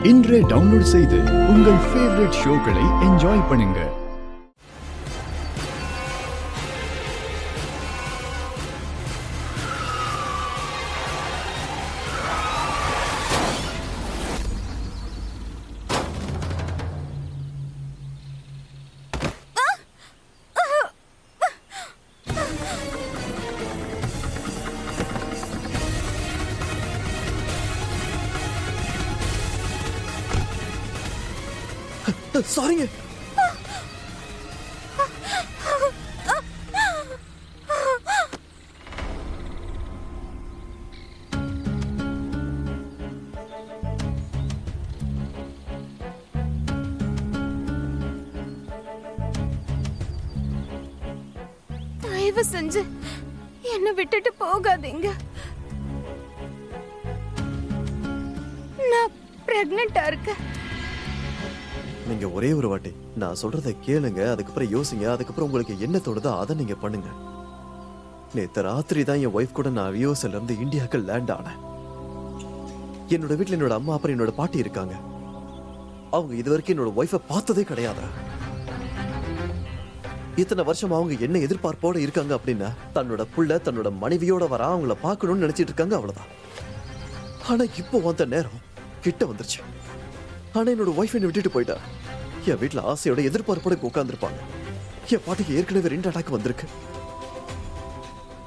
இன்றே டவுன்லோட் செய்து உங்கள் ஃபேவரட் ஷோக்களை என்ஜாய் பண்ணுங்க. சாரிங்க. தயவு செஞ்சு என்ன விட்டுட்டு போகாதீங்க. நான் பிரெக்னெண்டா இருக்கேன். நீங்க ஒரே ஒரு வாட்டி நான் சொல்றதை கேளுங்க, அதுக்கப்புறம் யோசிங்க, அதுக்கப்புறம் உங்களுக்கு என்ன தோணுதோ அதை நீங்க பண்ணுங்க. நேத்து ராத்திரி தான் என் ஒய்ஃப் கூட நான் யூஎஸ்ல இருந்து இந்தியாவுக்கு லேண்ட் ஆனேன். என்னோட வீட்டுல என்னோட அம்மா அப்புறம் என்னோட பாட்டி இருக்காங்க. அவங்க இது வரைக்கும் என்னோட ஒய்ஃபை பார்த்ததே கிடையாது. இத்தனை வருஷம் அவங்க என்ன எதிர்பார்ப்போட இருக்காங்க அப்படின்னா தன்னோட புள்ள தன்னோட மனைவியோட வர அவங்கள பார்க்கணும்னு நினைச்சிட்டு இருக்காங்க, அவ்வளவுதான். ஆனா இப்போ வந்த நேரம் கிட்ட வந்துருச்சு. ஆனா என்னோட ஒய்ஃப் என்ன விட்டுட்டு போயிட்டா. என் வீட்டுல ஆசையோட எதிர்பார்ப்போட உட்கார்ந்துருப்பாங்க. என் பாட்டிக்கு ஏற்கனவே 2 அட்டாக் வந்திருக்கு.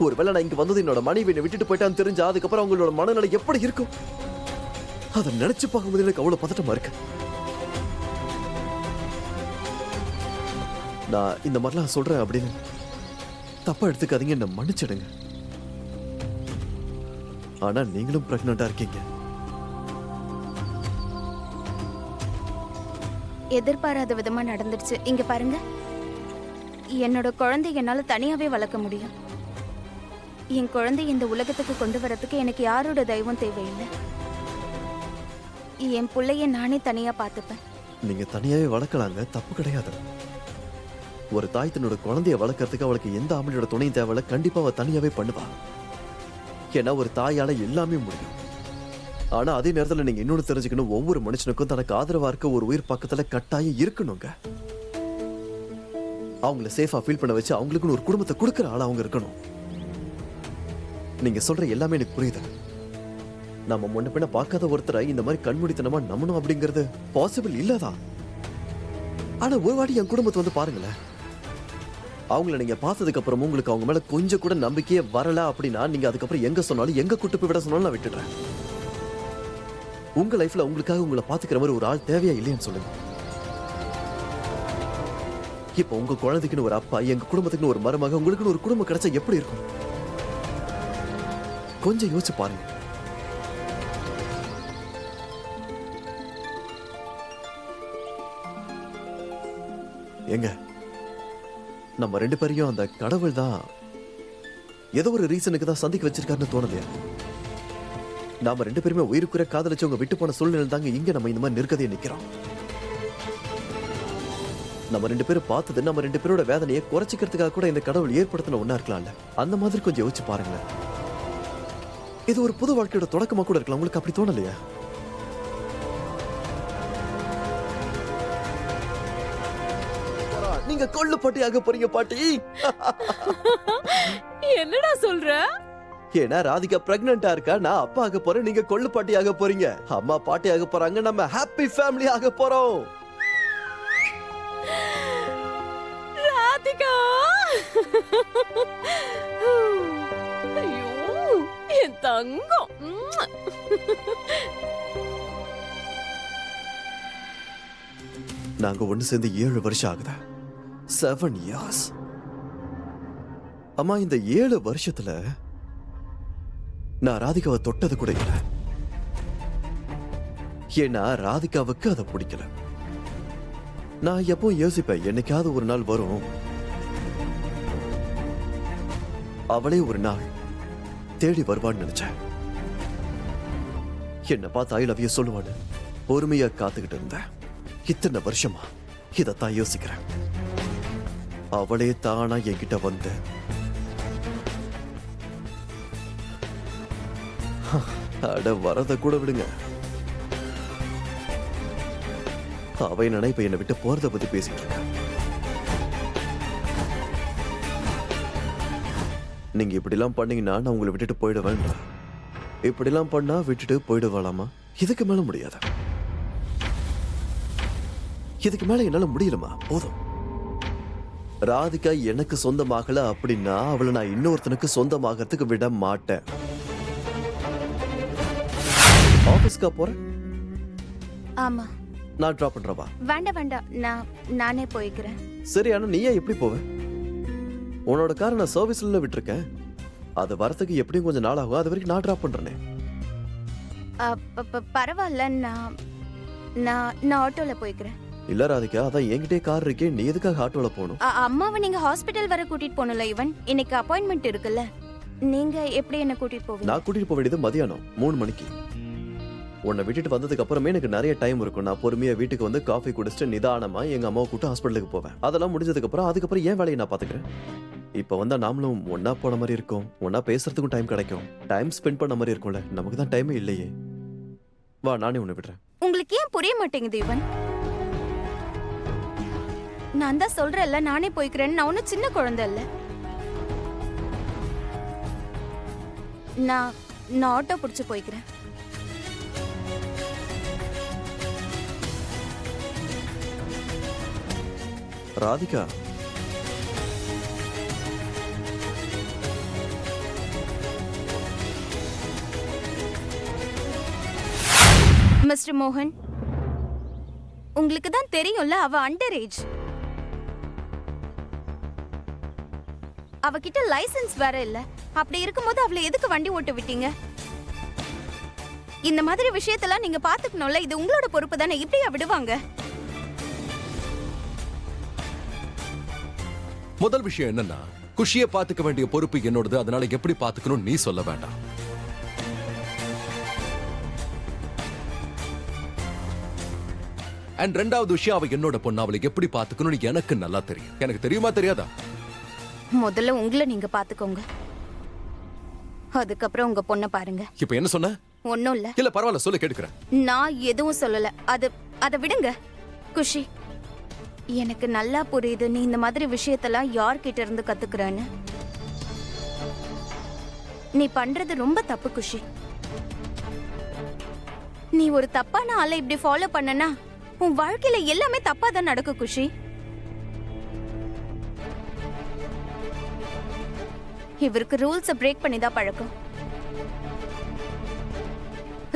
ஒருவேளை நான் இங்க வந்தது என்னோட மனைவி என்னை விட்டுட்டு போயிட்டான்னு தெரிஞ்சா அதுக்கப்புறம் அவங்களோட மனநிலை எப்படி இருக்கும் அதை நினைச்சு பார்க்கும்போது எனக்கு அவ்வளவு பதட்டமா இருக்கு. நான் இந்த மாதிரிலாம் சொல்றேன் அப்படின்னு தப்பா எடுத்துக்காதீங்க, என்ன மன்னிச்சிடுங்க. ஆனா நீங்களும் பிரெக்னண்டா இருக்கீங்க. எதிர்பாராத விதமா நடந்துடுச்சு. இங்க பாருங்க, என்னோட குழந்தை என்னால தனியாவே வளர்க்க முடியும். என் குழந்தை இந்த உலகத்துக்கு கொண்டு வரதுக்கு எனக்கு யாரோட தெய்வம் தேவையில்லை. என் பிள்ளைய நானே தனியா பார்த்துப்பேன். நீங்க தனியாவே வளர்க்கலாங்க, தப்பு கிடையாது. ஒரு தாய் தன்னோட குழந்தைய வளர்க்கறதுக்கு அவளுக்கு எந்த ஆம்பளையோட துணையும் தேவையில்ல, கண்டிப்பா அவ தனியாவே பண்ணுவா. ஏன்னா ஒரு தாயால எல்லாமே முடியும். ஆனா அதே நேரத்துல நீங்க இன்னொன்னு தெரிஞ்சுக்கணும், ஒவ்வொரு மனுஷனுக்கும் தனக்கு ஆதரவா இருக்க ஒரு உயிர் பக்கத்துல கட்டாயம் இருக்கணுங்க. அவங்கள சேஃபா ஃபீல் பண்ண வச்சு அவங்களுக்குன்னு ஒரு குடும்பத்தை கொடுக்கற ஆளா அவங்க இருக்கணும். நீங்க சொல்ற எல்லாமே எனக்கு புரியுது. நம்ம முன்ன பின்ன பார்க்காத ஒருத்தரை இந்த மாதிரி கண்மூடித்தனமா நம்பணும் அப்படிங்கிறது பாசிபிள் இல்லதான். ஆனா ஒரு வாட்டி என் குடும்பத்தை வந்து பாருங்களேன். அவங்கள நீங்க பார்த்ததுக்கு அப்புறம் உங்களுக்கு அவங்க மேல கொஞ்சம் கூட நம்பிக்கையே வரல அப்படின்னா நீங்க அதுக்கப்புறம் எங்க சொன்னாலும் எங்க கூட்டு போய் விட சொன்னாலும் நான் விட்டுடுறேன். உங்க லைஃப்ல உங்களுக்காக உங்களை பாத்துக்கிற மாதிரி ஒரு ஆள் தேவையா இல்லைன்னு சொல்லுங்க. இப்ப உங்க குழந்தைக்குன்னு ஒரு அப்பா, எங்க குடும்பத்துக்குன்னு ஒரு மருமக, உங்களுக்குன்னு ஒரு குடும்பம் கிடைச்சா எப்படி இருக்கும்? கொஞ்சம் யோசிச்சு பாருங்க. எங்க நம்ம 2 பேரையும் அந்த கடவுள் தான் ஏதோ ஒரு ரீசனுக்கு தான் சந்திக்க வச்சிருக்காருன்னு தோணலையா? நாம 2 பேருமே உயிருக்குற காதலிச்சவங்க விட்டு போன சூழ்நிலை தாங்க இங்க நம்ம இந்த மாதிரி நிற்கதையை நிக்கிறோம். நம்ம 2 பேரும் பார்த்தது நம்ம 2 பேரோட வேதனையை குறைச்சிக்கிறதுக்காக கூட இந்த கடவுள் ஏற்படுத்தின ஒண்ணா இருக்கலாம்ல. அந்த மாதிரி கொஞ்சம் யோசிச்சு பாருங்களேன். இது ஒரு புது வாழ்க்கையோட தொடக்கமா கூட இருக்கலாம். உங்களுக்கு அப்படி தோணலையா? நீங்க கொள்ளுப்பட்டியாக போறீங்க பாட்டி. என்னடா சொல்ற? ஏன்னா ராதிகா பிரெக்னண்டா இருக்கா, நான் அப்பா ஆக போறேன், நீங்க கொள்ளு பாட்டி ஆக போறீங்க, அம்மா பாட்டி ஆக போறாங்க, நம்ம ஹாப்பி ஃபேமிலி ஆக போறோம். ராதிகா, ஐயோ என் தங்கம். நாங்க ஒண்ணு சேர்ந்து 7 வருஷம் ஆகுதா? 7 years. அம்மா இந்த 7 வருஷத்துல நான் ராதிகாவை தொட்டது கூட இல்ல. ஏன்னா ராதிகாவுக்கு அதை பிடிக்கல. நான் எப்போ யோசிப்பேன், என்னைக்காவது ஒரு நாள் வரும் அவளே ஒரு நாள் தேடி வருவான்னு நினைச்சேன். என்ன பார்த்து ஐ லவ் யூ சொல்லுவான்னு பொறுமையா காத்துக்கிட்டு இருந்தேன். இத்தனை வருஷமா இதத்தான் யோசிக்கிறேன். அவளே தானா என்கிட்ட வந்து அட வரத கூட விடுங்க, அவ என்னன்னா இப்ப என்னை விட்டு போறத பத்தி பேசிட்டு இருக்கா. நீங்க இப்படிலாம் பண்ணீங்கன்னா நான் உங்களை விட்டுட்டு போயிடுவேன். இப்படிலாம் பண்ணா விட்டுட்டு போயிடுவாளாமா? இதுக்கு மேல முடியாது. இதுக்கு மேல என்னால முடியலமா. போதும். ராதிகா எனக்கு சொந்தமாகல அப்படின்னா அவளை நான் இன்னொருத்தனுக்கு சொந்தமாகறதுக்கு விட மாட்டேன். ஆபீஸ்க்கா போறேன்? ஆமா. நான் டிராப் பண்றவா? வேண்டாம் வேண்டாம், நானே போய்க்கிறேன். சரி, ஆனா நீ ஏன் எப்படி போவ? உன்னோட காரை நான் சர்வீஸ்ல விட்டுருக்கேன். அது வரத்துக்கு எப்படியும் கொஞ்சம் நாள் ஆகும். அது வரைக்கும் நான் டிராப் பண்றேனே. பரவாயில்ல, நான் ஆட்டோல போய்க்கிறேன். இல்ல ராதிகா, அதான் என்கிட்டயே கார் இருக்கே, நீ எதுக்காக ஆட்டோல போகணும்? அம்மாவை நீங்க ஹாஸ்பிட்டல் வர கூட்டிட்டு போகணும்ல இவன். இன்னைக்கு அப்பாயின்மெண்ட் இருக்குல்ல, நீங்க எப்படி என்ன கூட்டிட்டு போவீங்க? நான் கூட்டிட்டு போக வேண்டியது மதியானம் 3 மணிக்கு. உன்னை விட்டுட்டு வந்ததுக்கு அப்புறமே எனக்கு நிறைய டைம் இருக்கும். நான் பொறுமையா வீட்டுக்கு வந்து காஃபி குடிச்சிட்டு நிதானமா எங்க அம்மாவை கூட்டு ஹாஸ்பிட்டலுக்கு போவேன். அதெல்லாம் முடிஞ்சதுக்கு அப்புறம் ஏன் வேலையை நான் பாத்துக்கிறேன். இப்ப வந்தா நாமளும் ஒன்னா போன மாதிரி இருக்கும், ஒன்னா பேசுறதுக்கும் டைம் கிடைக்கும், டைம் ஸ்பெண்ட் பண்ண மாதிரி இருக்கும்ல. நமக்கு தான் டைமே இல்லையே. வா, நானே உன்னை விடுறேன். உங்களுக்கு ஏன் புரிய மாட்டேங்குது இவன்? நான் தான் சொல்றேன்ல, நானே போய்க்கிறேன்னு. நான் ஒன்னும் சின்ன குழந்தை இல்ல. நான் ஆட்டோ பிடிச்சு போய்க்கிறேன். ராதிகா, மிஸ்டர் மோகன், உங்களுக்கு தான் தெரியும்ல அவ அண்டர் ஏஜ். அவகிட்ட லைசென்ஸ் வேற இல்ல. அப்படி இருக்கும்போது அவளை எதுக்கு வண்டி ஓட்ட விட்டீங்க? இந்த மாதிரி விஷயத்தெல்லாம் நீங்க பாத்துக்கணும்ல. இது உங்களோட பொறுப்பு தானே. இப்படியா விடுவாங்க? முதல் விஷயம் என்னன்னா, குஷியை பாத்துக்க வேண்டிய பொறுப்பு என்னோடது. அதனால எப்படி பாத்துக்கணும் நீ சொல்ல வேண்டாம். அண்ட் ரெண்டாவது விஷயம், அவ என்னோட பொண்ணு. அவளை எப்படி பாத்துக்கணும்னு எனக்கு நல்லா தெரியும். எனக்கு தெரியுமா தெரியாதா? முதல்ல உங்களை நீங்க பாத்துக்கோங்க, அதுக்கப்புறம் உங்க பொண்ணை பாருங்க. இப்ப என்ன சொன்ன? ஒண்ணும் இல்ல. இல்ல பரவாயில்ல, சொல்ல கேட்டுக்கிறேன். நான் எதுவும் சொல்லல. அதை விடுங்க. குஷி, எனக்கு நல்லா புரியுது நீ இந்த மாதிரி விஷயத்தெல்லாம் யார்கிட்ட இருந்து கத்துக்கிறன்னு. நீ பண்றது ரொம்ப தப்பு குஷி. நீ ஒரு தப்பான ஆளை இப்படி ஃபாலோ பண்ணனா உன் வாழ்க்கையில எல்லாமே தப்பா தான் நடக்கும் குஷி. இவருக்கு ரூல்ஸை பிரேக் பண்ணி தான் பழக்கம்.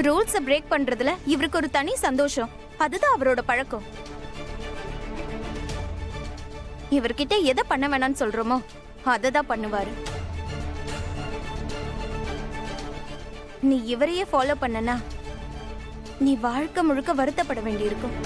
ரூல்ஸை பிரேக் பண்றதுல இவருக்கு ஒரு தனி சந்தோஷம். அதுதான் அவரோட பழக்கம். இவர்கிட்ட எதை பண்ண வேணாம்னு சொல்றோமோ அதை தான் பண்ணுவாரு. நீ இவரையே ஃபாலோ பண்ணனா நீ வாழ்க்கை முழுக்க வருத்தப்பட வேண்டியிருக்கும்.